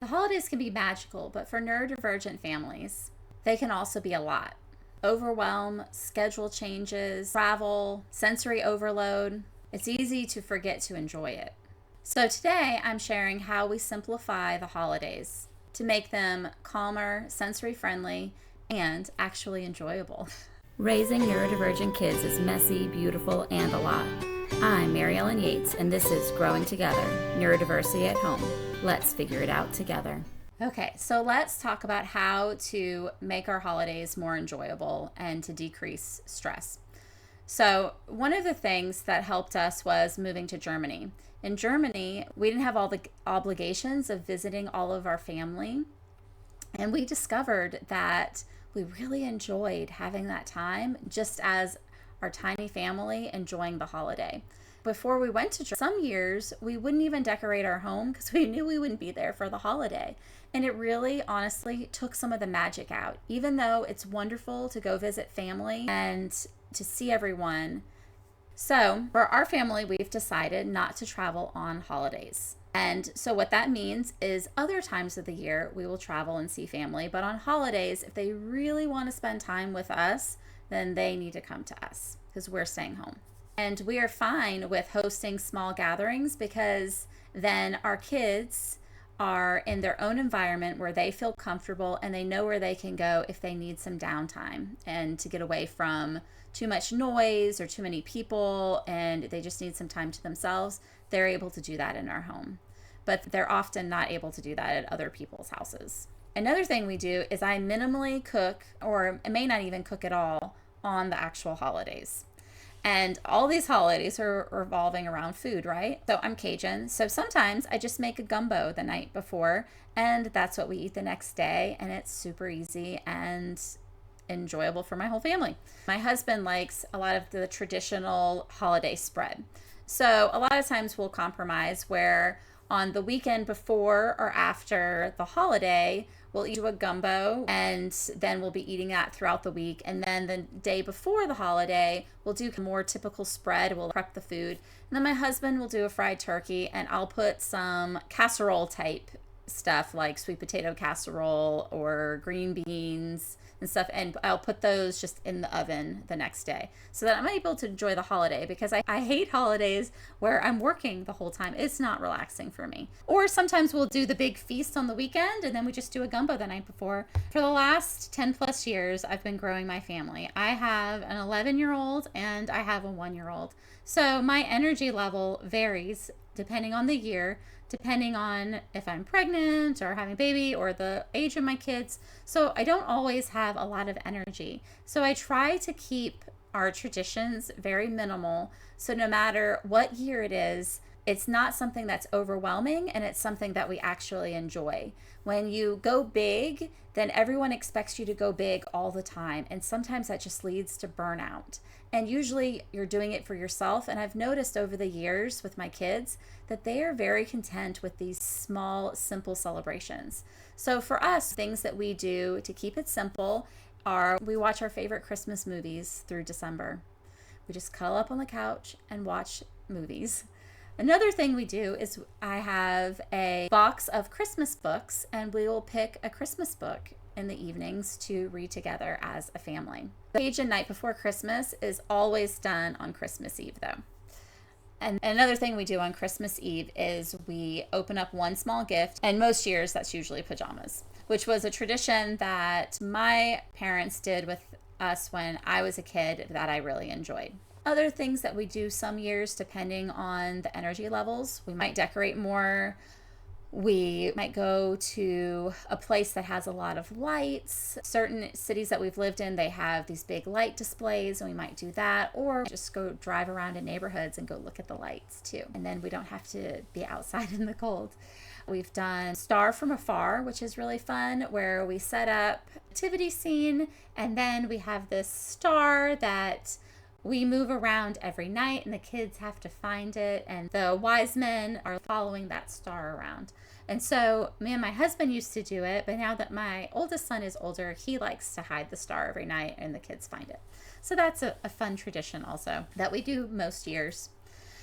The holidays can be magical, but for neurodivergent families, they can also be a lot. Overwhelm, schedule changes, travel, sensory overload. It's easy to forget to enjoy it. So today I'm sharing how we simplify the holidays to make them calmer, sensory friendly, and actually enjoyable. Raising neurodivergent kids is messy, beautiful, and a lot. I'm Mary Ellen Yates, and this is Growing Together, Neurodiversity at Home. Let's figure it out together. Okay, so let's talk about how to make our holidays more enjoyable and to decrease stress. So one of the things that helped us was moving to Germany. In Germany, we didn't have all the obligations of visiting all of our family, and we discovered that we really enjoyed having that time just as our tiny family enjoying the holiday. Before we went to some years, we wouldn't even decorate our home because we knew we wouldn't be there for the holiday. And it really, honestly, took some of the magic out. Even though it's wonderful to go visit family and to see everyone. So for our family, we've decided not to travel on holidays. And so what that means is other times of the year, we will travel and see family. But on holidays, if they really want to spend time with us, then they need to come to us because we're staying home. And we are fine with hosting small gatherings because then our kids are in their own environment where they feel comfortable and they know where they can go if they need some downtime and to get away from too much noise or too many people and they just need some time to themselves. They're able to do that in our home, but they're often not able to do that at other people's houses. Another thing we do is I minimally cook, or I may not even cook at all, on the actual holidays. And all these holidays are revolving around food, right? So I'm Cajun. So sometimes I just make a gumbo the night before, and that's what we eat the next day. And it's super easy and enjoyable for my whole family. My husband likes a lot of the traditional holiday spread. So a lot of times we'll compromise where on the weekend before or after the holiday, we'll do a gumbo and then we'll be eating that throughout the week. And then the day before the holiday, we'll do a more typical spread. We'll prep the food. And then my husband will do a fried turkey and I'll put some casserole type stuff like sweet potato casserole or green beans and stuff, and I'll put those just in the oven the next day so that I'm able to enjoy the holiday because I hate holidays where I'm working the whole time. It's not relaxing for me. Or sometimes we'll do the big feast on the weekend and then we just do a gumbo the night before. For the last 10 plus years, I've been growing my family. I have an 11-year-old and I have a 1-year-old. So my energy level varies depending on the year, depending on if I'm pregnant or having a baby or the age of my kids. So I don't always have a lot of energy. So I try to keep our traditions very minimal. So no matter what year it is, it's not something that's overwhelming and it's something that we actually enjoy. When you go big, then everyone expects you to go big all the time. And sometimes that just leads to burnout. And usually you're doing it for yourself. And I've noticed over the years with my kids that they are very content with these small, simple celebrations. So for us, things that we do to keep it simple are we watch our favorite Christmas movies through December. We just cuddle up on the couch and watch movies. Another thing we do is I have a box of Christmas books and we will pick a Christmas book in the evenings to read together as a family. The Cajun night before Christmas is always done on Christmas Eve though. And another thing we do on Christmas Eve is we open up one small gift, and most years that's usually pajamas, which was a tradition that my parents did with us when I was a kid that I really enjoyed. Other things that we do some years, depending on the energy levels, we might decorate more. We might go to a place that has a lot of lights. Certain cities that we've lived in, they have these big light displays, and we might do that, or just go drive around in neighborhoods and go look at the lights too. And then we don't have to be outside in the cold. We've done Star from Afar, which is really fun, where we set up a nativity scene, and then we have this star that we move around every night and the kids have to find it, and the wise men are following that star around. And so me and my husband used to do it, but now that my oldest son is older, he likes to hide the star every night and the kids find it. So that's a fun tradition also that we do most years.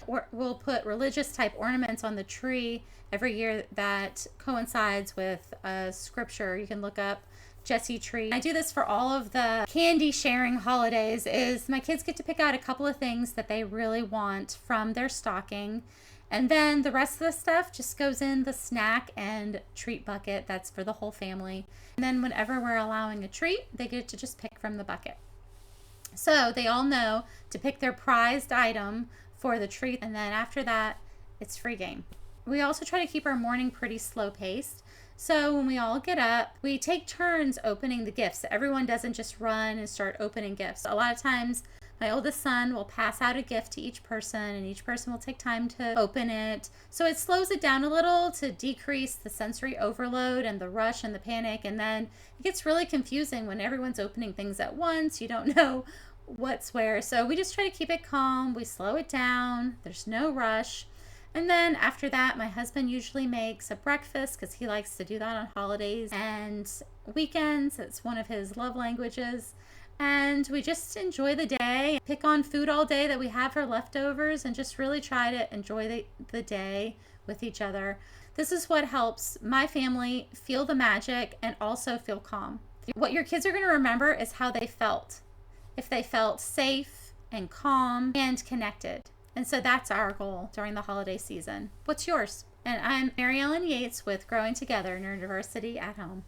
we'll put religious type ornaments on the tree every year that coincides with a scripture. You can look up Jesse tree. I do this for all of the candy sharing holidays. Is my kids get to pick out a couple of things that they really want from their stocking, and then the rest of the stuff just goes in the snack and treat bucket. That's for the whole family. And then whenever we're allowing a treat, they get to just pick from the bucket. So they all know to pick their prized item for the treat, and then after that, it's free game. We also try to keep our morning pretty slow paced. So when we all get up, we take turns opening the gifts. Everyone doesn't just run and start opening gifts. A lot of times, my oldest son will pass out a gift to each person, and each person will take time to open it. So it slows it down a little to decrease the sensory overload and the rush and the panic. And then it gets really confusing when everyone's opening things at once. You don't know what's where. So we just try to keep it calm. We slow it down. There's no rush. And then after that, my husband usually makes a breakfast because he likes to do that on holidays and weekends. It's one of his love languages. And we just enjoy the day, pick on food all day that we have for leftovers, and just really try to enjoy the day with each other. This is what helps my family feel the magic and also feel calm. What your kids are going to remember is how they felt. If they felt safe and calm and connected. And so that's our goal during the holiday season. What's yours? And I'm Mary Ellen Yates with Growing Together, Neurodiversity at Home.